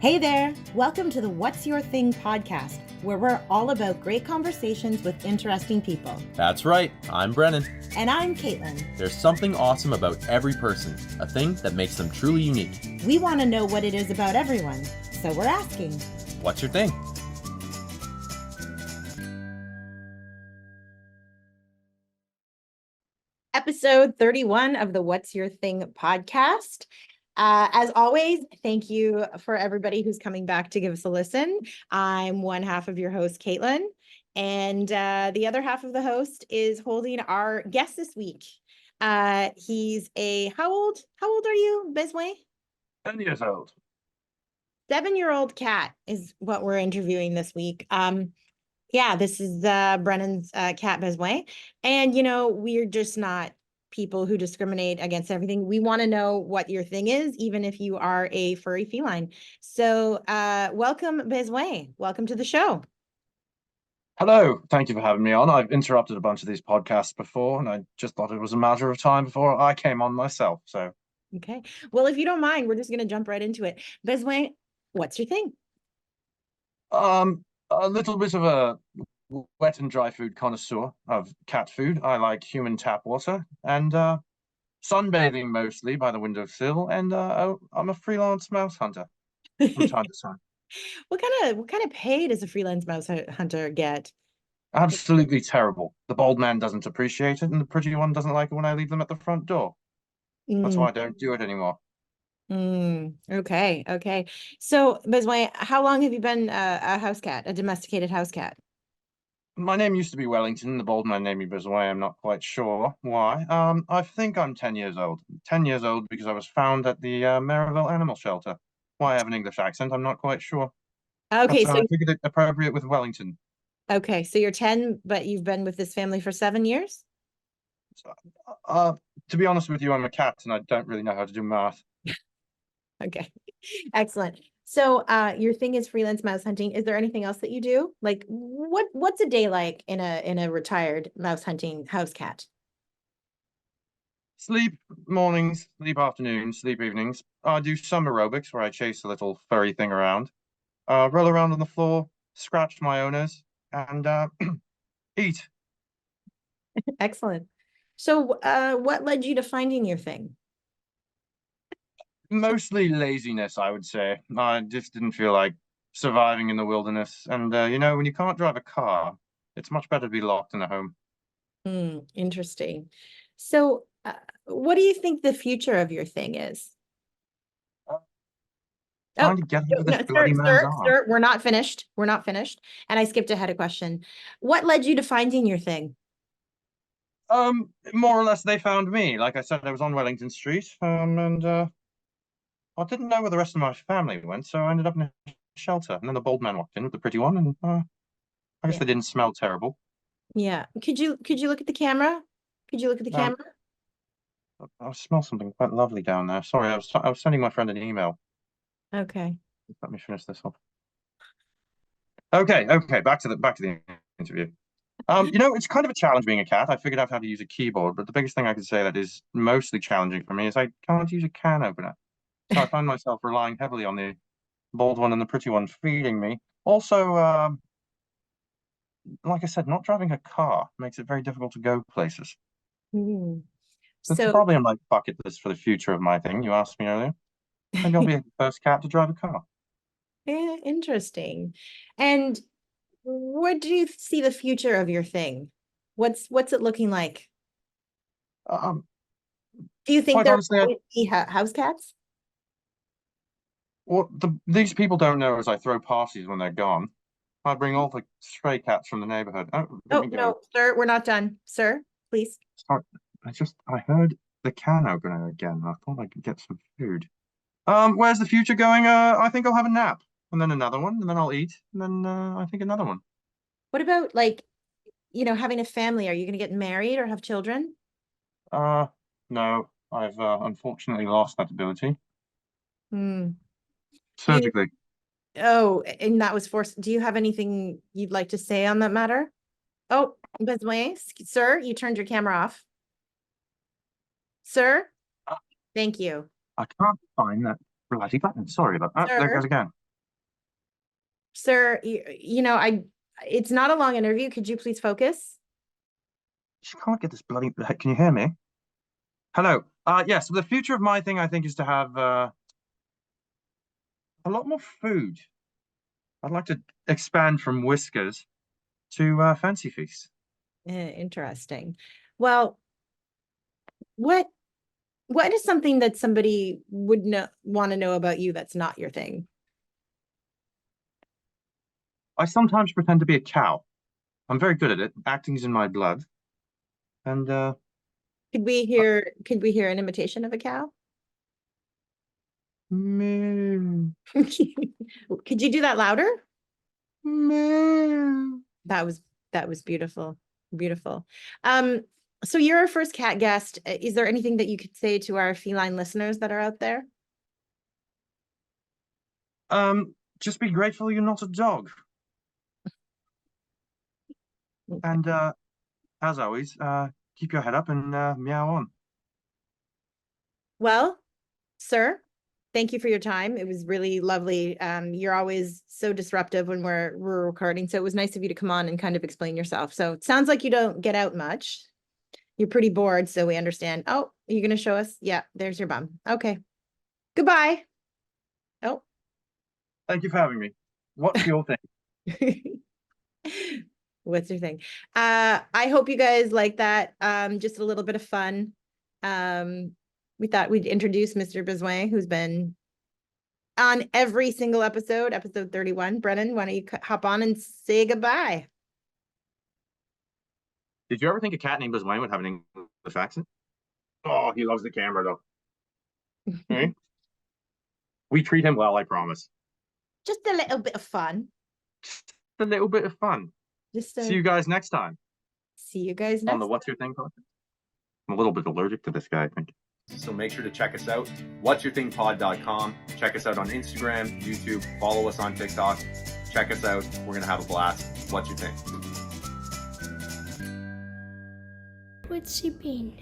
Hey there! Welcome to the What's Your Thing podcast, where we're all about great conversations with interesting people. That's right. I'm Brennan. And I'm Caitlin. There's something awesome about every person, a thing that makes them truly unique. We want to know what it is about everyone, so we're asking, What's your thing? Episode 31 of the What's Your Thing podcast. As always, thank you for everybody who's coming back to give us a listen. I'm one half of your host, Caitlin, and the other half of the host is holding our guest this week. He's how old are you, Besoin? 10 years old. 7-year-old cat is what we're interviewing this week. This is Brennan's cat Besoin. And, we're just not people who discriminate against everything. We want to know what your thing is, even if you are a furry feline. So welcome, Besoin. Welcome to the show. Hello. Thank you for having me on. I've interrupted a bunch of these podcasts before, and I just thought it was a matter of time before I came on myself. So, okay. Well, if you don't mind, we're just going to jump right into it. Besoin, what's your thing? A little bit of a wet and dry food connoisseur of cat food. I like human tap water and sunbathing mostly by the windowsill. And I'm a freelance mouse hunter from time to time. What kind of pay does a freelance mouse hunter get? Absolutely terrible. The bald man doesn't appreciate it, and the pretty one doesn't like it when I leave them at the front door. That's why I don't do it anymore. Okay. So, Besoin, how long have you been a house cat, a domesticated house cat? My name used to be Wellington. The bald man named me Besoin. I'm not quite sure why. I think I'm 10 years old. 10 years old because I was found at the Maryville Animal Shelter. Why I have an English accent, I'm not quite sure. Okay, so I figured it appropriate with Wellington. Okay, so you're 10, but you've been with this family for 7 years? So, to be honest with you, I'm a cat and I don't really know how to do math. Okay, excellent. So your thing is freelance mouse hunting. Is there anything else that you do? Like what's a day like in a retired mouse hunting house cat? Sleep mornings, sleep afternoons, sleep evenings. I do some aerobics where I chase a little furry thing around, roll around on the floor, scratch my owners, and eat. Excellent. So what led you to finding your thing? Mostly laziness, I would say. I just didn't feel like surviving in the wilderness. And when you can't drive a car, it's much better to be locked in a home. Interesting. So what do you think the future of your thing is? Trying to get over this bloody man's arm. Sir, we're not finished. We're not finished. And I skipped ahead a question. What led you to finding your thing? More or less, they found me. Like I said, I was on Wellington Street, and I didn't know where the rest of my family went, so I ended up in a shelter. And then the bald man walked in with the pretty one, and I guess they didn't smell terrible. Yeah. Could you look at the camera? Could you look at the camera? I smell something quite lovely down there. Sorry, I was sending my friend an email. Okay. Let me finish this off. Okay. Back to the interview. It's kind of a challenge being a cat. I figured out how to use a keyboard, but the biggest thing I could say that is mostly challenging for me is I can't use a can opener. So I find myself relying heavily on the bald one and the pretty one feeding me. Also, like I said, not driving a car makes it very difficult to go places. That's probably on my bucket list for the future of my thing. You asked me earlier. Maybe I'll be the first cat to drive a car. Yeah, interesting. And where do you see the future of your thing? What's it looking like? Do you think there will be house cats? What these people don't know is I throw parties when they're gone. I bring all the stray cats from the neighborhood. Oh, no, sir, we're not done. Sir, please. Sorry, I heard the can opener again. I thought I could get some food. Where's the future going? I think I'll have a nap, and then another one, and then I'll eat, and then I think another one. What about having a family? Are you going to get married or have children? No, I've unfortunately lost that ability. Surgically. And that was forced. Do you have anything you'd like to say on that matter? Oh, Besoin, sir, you turned your camera off. Sir, thank you. I can't find that bloody button. Sorry about that. Sir, there it goes again. Sir, it's not a long interview. Could you please focus? Just can't get this bloody. Can you hear me? Hello. Yes. So the future of my thing, I think, is to have a lot more food. I'd like to expand from whiskers to fancy feasts. Interesting. Well, what is something that somebody would want to know about you that's not your thing? I sometimes pretend to be a cow. I'm very good at it. Acting's in my blood. And Could we hear an imitation of a cow? moo, Could you do that louder? moo. That was beautiful. Beautiful. So you're our first cat guest. Is there anything that you could say to our feline listeners that are out there? Just be grateful you're not a dog. And as always, keep your head up and meow on. Well, sir, thank you for your time. It was really lovely. You're always so disruptive when we're recording, so it was nice of you to come on and kind of explain yourself. So it sounds like you don't get out much. You're pretty bored, so we understand. Oh, are you going to show us? Yeah, there's your bum. Okay. Goodbye. Oh. Thank you for having me. What's your thing? What's your thing? I hope you guys like that. Just a little bit of fun. We thought we'd introduce Mr. Besoin, who's been on every single episode 31. Brennan, why don't you hop on and say goodbye? Did you ever think a cat named Besoin would have an English accent? Oh, he loves the camera though. Okay. We treat him well, I promise. Just a little bit of fun. Just a little bit of fun. See you guys next time. See you guys next on the What's Your Thing podcast. I'm a little bit allergic to this guy, I think. So make sure to check us out, whatsyourthingpod.com. Check us out on Instagram, YouTube, follow us on TikTok. Check us out. We're going to have a blast. What's your thing? What's she been?